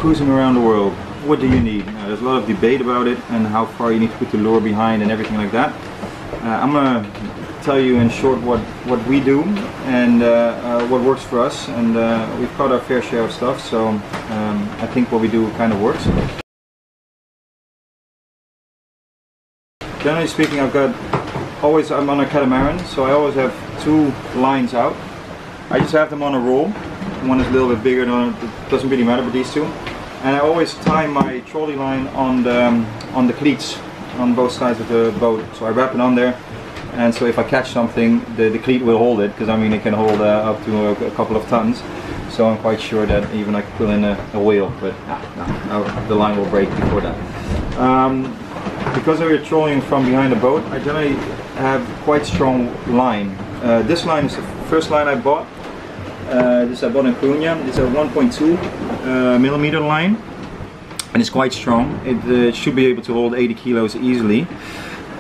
cruising around the world, what do you need? There's a lot of debate about it and how far you need to put the lure behind and everything like that. I'm gonna tell you in short what we do and what works for us, and we've caught our fair share of stuff, so I think what we do kind of works. Generally speaking, I'm on a catamaran, so I always have 2 lines out. I just have them on a roll. One is a little bit bigger, it doesn't really matter, but these 2. And I always tie my trolley line on the cleats on both sides of the boat. So I wrap it on there, and so if I catch something, the cleat will hold it, because I mean it can hold up to a couple of tons. So I'm quite sure that even I could pull in a whale, but no, the line will break before that. Because we're trolling from behind the boat, I generally have quite strong line. This line is the first line I bought. This I bought in Cunha. It's a 1.2 millimeter line, and it's quite strong. It should be able to hold 80 kilos easily.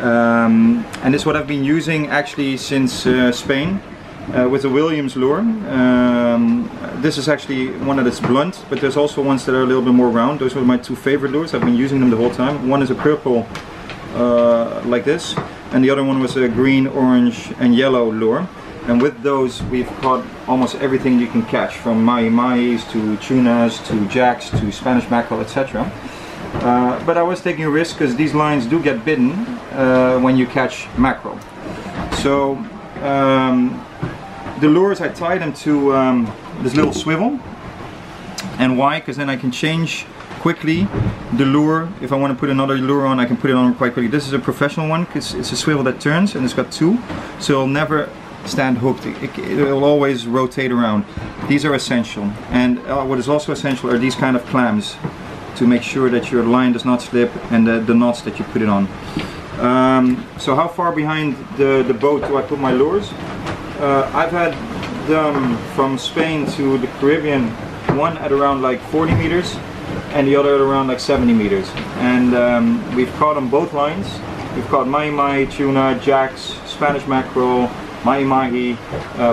And this is what I've been using actually since Spain with the Williams lure. This is actually one that's blunt, but there's also ones that are a little bit more round. Those are my 2 favorite lures. I've been using them the whole time. One is a purple like this, and the other one was a green, orange and yellow lure. And with those we've caught almost everything you can catch, from mahi-mahis to tunas to jacks to Spanish mackerel, etc. But I was taking a risk because these lines do get bitten when you catch mackerel. So the lures, I tie them to this little swivel. And why? Because then I can change quickly the lure. If I want to put another lure on, I can put it on quite quickly. This is a professional one because it's a swivel that turns, and it's got 2, so it'll never stand hooked. It will always rotate around. These are essential, and what is also essential are these kind of clamps to make sure that your line does not slip, and the knots that you put it on. So how far behind the boat do I put my lures? I've had them from Spain to the Caribbean, one at around like 40 meters and the other at around like 70 meters, and we've caught on both lines. We've caught mahi-mahi, tuna, jacks, Spanish mackerel, mahi-mahi,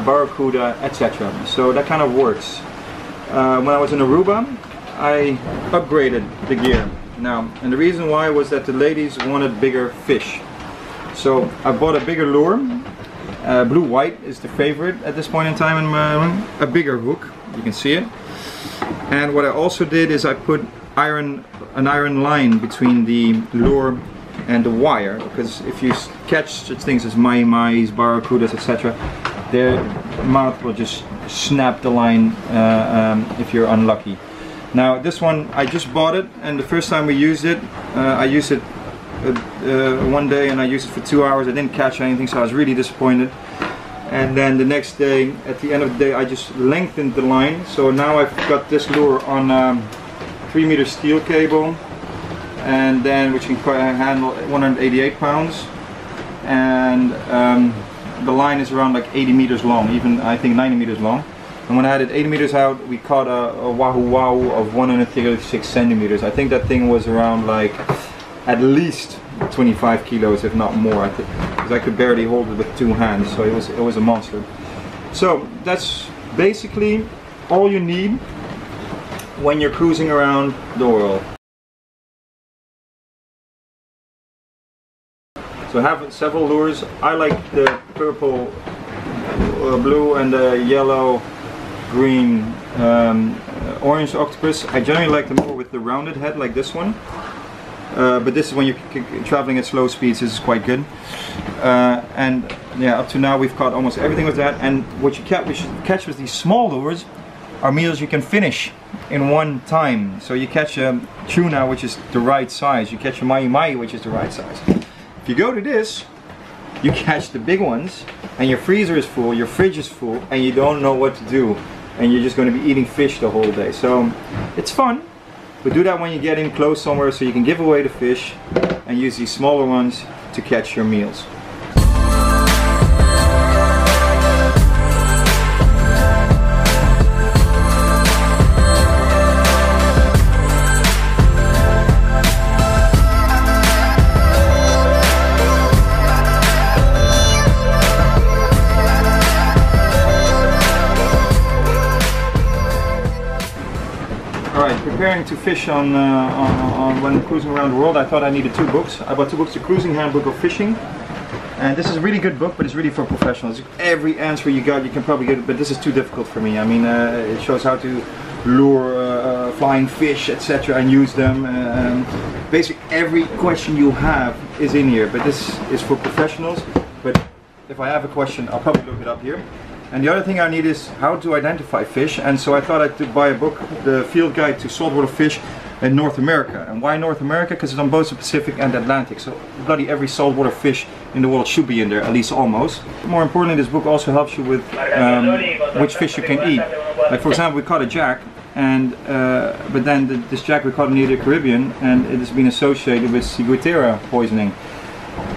barracuda, etc. So that kind of works. When I was in Aruba, I upgraded the gear now, and the reason why was that the ladies wanted bigger fish. So I bought a bigger lure. Blue-white is the favorite at this point in time in my room. A bigger hook, you can see it. And what I also did is I put an iron line between the lure and the wire, because if you catch such things as mahi-mahis, barracudas, etc., their mouth will just snap the line if you're unlucky. Now this one, I just bought it, and the first time we used it, I used it one day and I used it for 2 hours. I didn't catch anything, so I was really disappointed. And then the next day, at the end of the day, I just lengthened the line. So now I've got this lure on 3-meter steel cable, and then which can handle 188 pounds, and the line is around like 80 meters long, even I think 90 meters long. And when I had it 80 meters out, we caught a wahoo of 136 centimeters. I think that thing was around like at least 25 kilos, if not more, because I could barely hold it with 2 hands, so it was a monster. So that's basically all you need when you're cruising around the world. So I have several lures. I like the purple, blue and the yellow, green, orange octopus. I generally like them more with the rounded head like this one. But this is when you're traveling at slow speeds, this is quite good. And yeah, up to now we've caught almost everything with that. And what you catch with these small lures are meals you can finish in one time. So you catch a tuna, which is the right size. You catch a mahi-mahi, which is the right size. If you go to this, you catch the big ones, and your freezer is full, your fridge is full, and you don't know what to do. And you're just going to be eating fish the whole day. So it's fun. But do that when you get in close somewhere, so you can give away the fish and use these smaller ones to catch your meals. Alright, quick preparing to fish on when cruising around the world, I thought I needed 2 books. I bought 2 books, The Cruising Handbook of Fishing. And this is a really good book, but it's really for professionals. Every answer you got, you can probably get it, but this is too difficult for me. I mean, it shows how to lure flying fish, etc., and use them. Basically, every question you have is in here, but this is for professionals. But if I have a question, I'll probably look it up here. And the other thing I need is how to identify fish, and so I thought I'd buy a book, The Field Guide to Saltwater Fish in North America. And why North America? Because it's on both the Pacific and the Atlantic, so bloody every saltwater fish in the world should be in there, at least almost. More importantly, this book also helps you with which fish you can eat. Like for example, we caught a jack, and but then this jack we caught near the Caribbean, and it has been associated with ciguatera poisoning.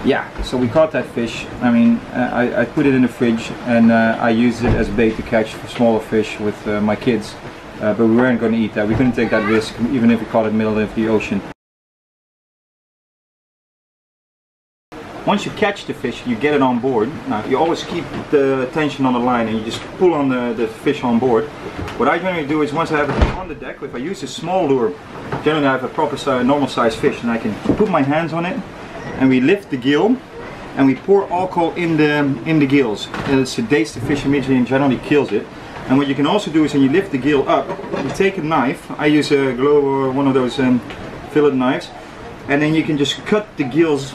Yeah, so we caught that fish. I mean, I put it in the fridge, and I used it as bait to catch smaller fish with my kids. But we weren't going to eat that. We couldn't take that risk, even if we caught it in the middle of the ocean. Once you catch the fish, you get it on board. Now, you always keep the tension on the line, and you just pull on the fish on board. What I generally do is, once I have it on the deck, if I use a small lure, generally I have a proper normal size fish, and I can put my hands on it, and we lift the gill, and we pour alcohol in the gills. It sedates the fish immediately and generally kills it. And what you can also do is, when you lift the gill up, you take a knife. I use a glow or one of those fillet knives, and then you can just cut the gills.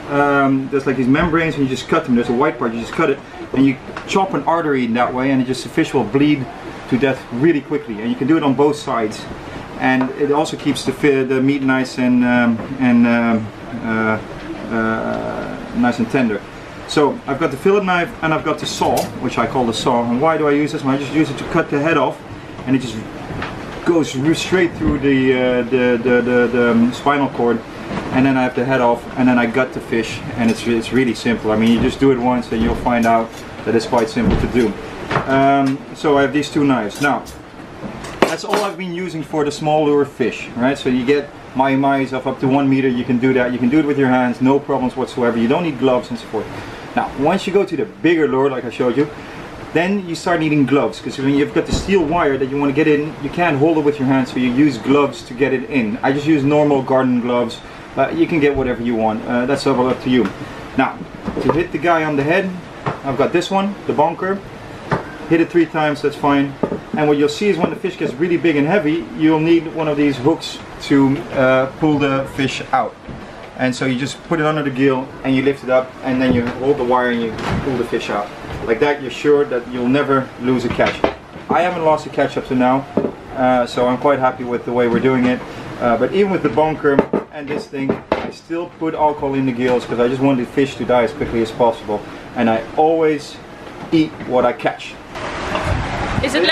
There's like these membranes, and you just cut them. There's a white part, you just cut it, and you chop an artery in that way, and the fish will bleed to death really quickly. And you can do it on both sides, and it also keeps the meat nice and nice and tender. So I've got the fillet knife, and I've got the saw, which I call the saw. And why do I use this? Well, I just use it to cut the head off, and it just goes straight through the spinal cord. And then I have the head off, and then I gut the fish, and it's really simple. I mean, you just do it once, and you'll find out that it's quite simple to do. So I have these 2 knives. Now, that's all I've been using for the small lure fish, right? So you get mahi-mahis of up to 1 meter. You can do that. You can do it with your hands, no problems whatsoever. You don't need gloves and so forth. Now, once you go to the bigger lure, like I showed you, then you start needing gloves, because when you've got the steel wire that you want to get in, you can't hold it with your hands, so you use gloves to get it in. I just use normal garden gloves. You can get whatever you want. That's all up to you. Now, to hit the guy on the head, I've got this one, the bonker. Hit it 3 times, that's fine. And what you'll see is, when the fish gets really big and heavy, you'll need one of these hooks to pull the fish out. And so you just put it under the gill, and you lift it up, and then you hold the wire and you pull the fish out. Like that, you're sure that you'll never lose a catch. I haven't lost a catch up to now, so I'm quite happy with the way we're doing it. But even with the bonker and this thing, I still put alcohol in the gills, because I just want the fish to die as quickly as possible. And I always eat what I catch. Is it